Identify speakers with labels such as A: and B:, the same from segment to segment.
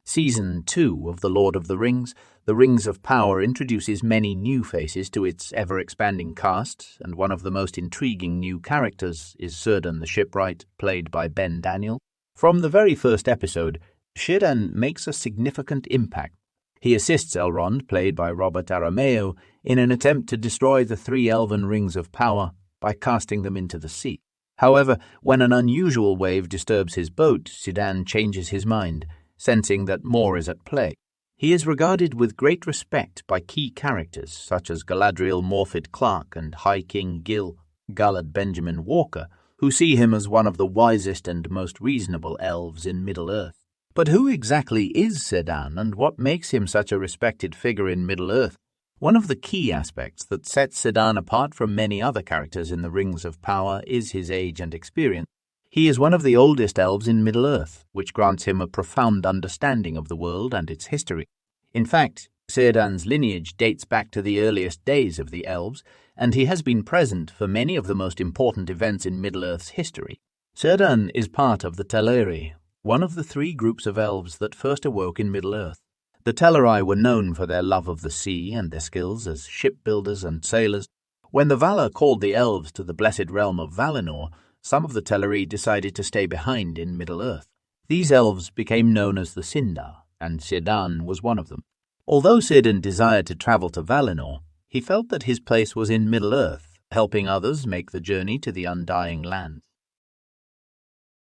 A: Season 2 of The Lord of the Rings, The Rings of Power introduces many new faces to its ever-expanding cast, and one of the most intriguing new characters is Círdan the Shipwright, played by Ben Daniel. From the very first episode, Círdan makes a significant impact. He assists Elrond, played by Robert Aramayo, in an attempt to destroy the 3 elven rings of power by casting them into the sea. However, when an unusual wave disturbs his boat, Círdan changes his mind, sensing that more is at play. He is regarded with great respect by key characters such as Galadriel Morfydd Clark and High King Gil Galad Benjamin Walker, who see him as one of the wisest and most reasonable elves in Middle-earth. But who exactly is Círdan, and what makes him such a respected figure in Middle-earth? One of the key aspects that sets Círdan apart from many other characters in the Rings of Power is his age and experience. He is one of the oldest elves in Middle-earth, which grants him a profound understanding of the world and its history. In fact, Círdan's lineage dates back to the earliest days of the elves, and he has been present for many of the most important events in Middle-earth's history. Círdan is part of the Teleri, one of the 3 groups of elves that first awoke in Middle-earth. The Teleri were known for their love of the sea and their skills as shipbuilders and sailors. When the Valar called the elves to the blessed realm of Valinor, some of the Teleri decided to stay behind in Middle-earth. These elves became known as the Sindar, and Círdan was one of them. Although Círdan desired to travel to Valinor, he felt that his place was in Middle-earth, helping others make the journey to the Undying Lands.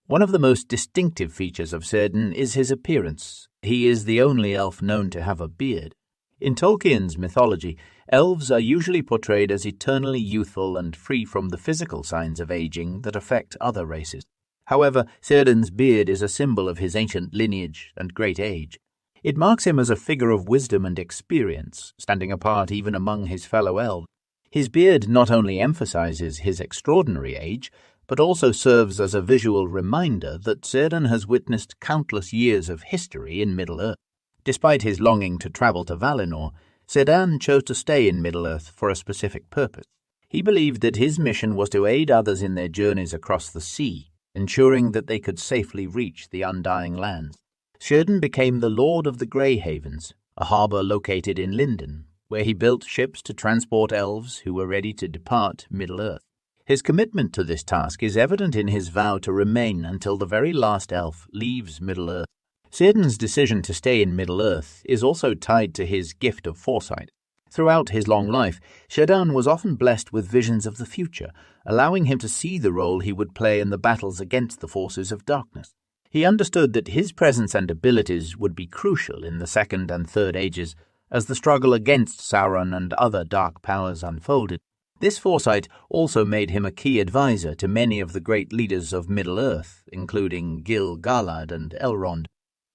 A: One of the most distinctive features of Círdan is his appearance. He is the only elf known to have a beard. In Tolkien's mythology, elves are usually portrayed as eternally youthful and free from the physical signs of aging that affect other races. However, Círdan's beard is a symbol of his ancient lineage and great age. It marks him as a figure of wisdom and experience, standing apart even among his fellow elves. His beard not only emphasizes his extraordinary age, but also serves as a visual reminder that Círdan has witnessed countless years of history in Middle-earth. Despite his longing to travel to Valinor, Círdan chose to stay in Middle-earth for a specific purpose. He believed that his mission was to aid others in their journeys across the sea, ensuring that they could safely reach the Undying Lands. Círdan became the Lord of the Grey Havens, a harbour located in Lindon, where he built ships to transport elves who were ready to depart Middle-earth. His commitment to this task is evident in his vow to remain until the very last elf leaves Middle-earth. Círdan's decision to stay in Middle-earth is also tied to his gift of foresight. Throughout his long life, Círdan was often blessed with visions of the future, allowing him to see the role he would play in the battles against the forces of darkness. He understood that his presence and abilities would be crucial in the Second and Third Ages as the struggle against Sauron and other dark powers unfolded. This foresight also made him a key advisor to many of the great leaders of Middle-earth, including Gil Galad and Elrond.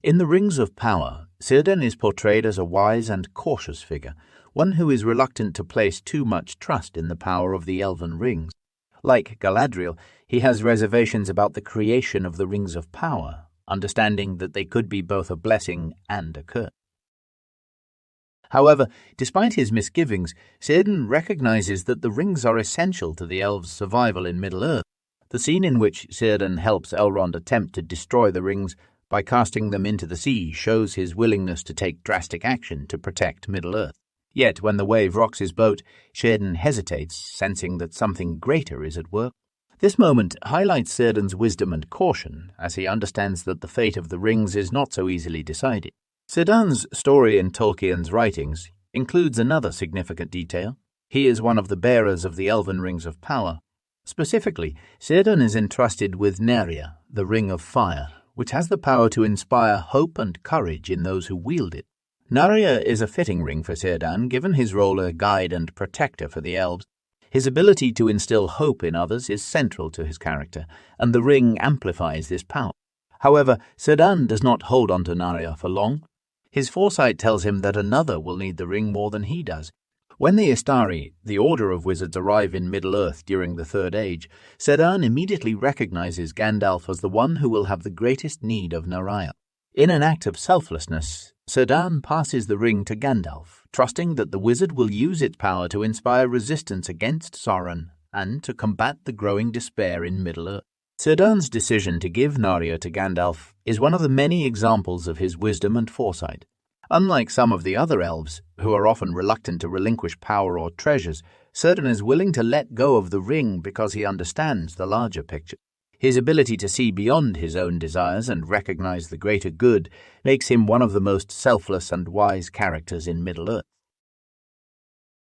A: In the Rings of Power, Círdan is portrayed as a wise and cautious figure, one who is reluctant to place too much trust in the power of the elven rings. Like Galadriel, he has reservations about the creation of the Rings of Power, understanding that they could be both a blessing and a curse. However, despite his misgivings, Círdan recognizes that the rings are essential to the elves' survival in Middle-earth. The scene in which Círdan helps Elrond attempt to destroy the rings by casting them into the sea shows his willingness to take drastic action to protect Middle-earth. Yet when the wave rocks his boat, Círdan hesitates, sensing that something greater is at work. This moment highlights Círdan's wisdom and caution, as he understands that the fate of the rings is not so easily decided. Círdan's story in Tolkien's writings includes another significant detail. He is one of the bearers of the Elven Rings of Power. Specifically, Círdan is entrusted with Nerria, the Ring of Fire, which has the power to inspire hope and courage in those who wield it. Nerria is a fitting ring for Círdan, given his role as guide and protector for the elves. His ability to instill hope in others is central to his character, and the ring amplifies this power. However, Círdan does not hold on to Nerria for long. His foresight tells him that another will need the ring more than he does. When the Istari, the Order of Wizards, arrive in Middle-earth during the Third Age, Círdan immediately recognizes Gandalf as the one who will have the greatest need of Nerria. In an act of selflessness, Círdan passes the ring to Gandalf, trusting that the wizard will use its power to inspire resistance against Sauron and to combat the growing despair in Middle-earth. Círdan's decision to give Narya to Gandalf is one of the many examples of his wisdom and foresight. Unlike some of the other elves, who are often reluctant to relinquish power or treasures, Círdan is willing to let go of the ring because he understands the larger picture. His ability to see beyond his own desires and recognize the greater good makes him one of the most selfless and wise characters in Middle-earth.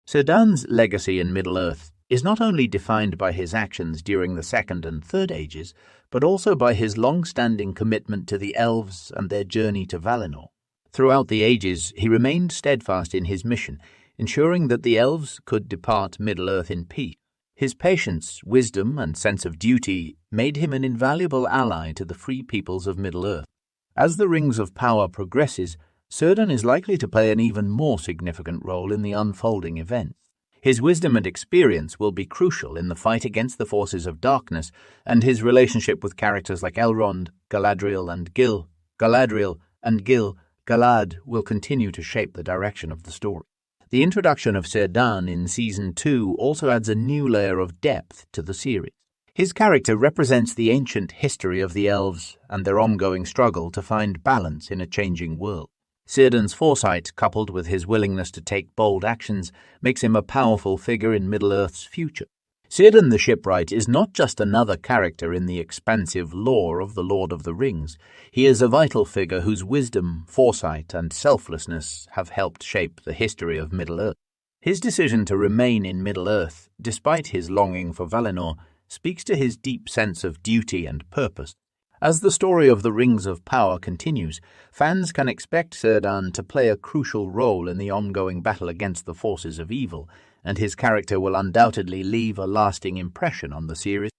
A: Círdan's legacy in Middle-earth is not only defined by his actions during the Second and Third Ages, but also by his long-standing commitment to the elves and their journey to Valinor. Throughout the ages, he remained steadfast in his mission, ensuring that the elves could depart Middle-earth in peace. His patience, wisdom, and sense of duty made him an invaluable ally to the free peoples of Middle-earth. As the Rings of Power progresses, Círdan is likely to play an even more significant role in the unfolding events. His wisdom and experience will be crucial in the fight against the forces of darkness, and his relationship with characters like Elrond, Galadriel, and Galad will continue to shape the direction of the story. The introduction of Círdan in Season 2 also adds a new layer of depth to the series. His character represents the ancient history of the elves and their ongoing struggle to find balance in a changing world. Círdan's foresight, coupled with his willingness to take bold actions, makes him a powerful figure in Middle-earth's future. Círdan the Shipwright is not just another character in the expansive lore of the Lord of the Rings. He is a vital figure whose wisdom, foresight, and selflessness have helped shape the history of Middle-earth. His decision to remain in Middle-earth, despite his longing for Valinor, speaks to his deep sense of duty and purpose. As the story of the Rings of Power continues, fans can expect Círdan to play a crucial role in the ongoing battle against the forces of evil, and his character will undoubtedly leave a lasting impression on the series.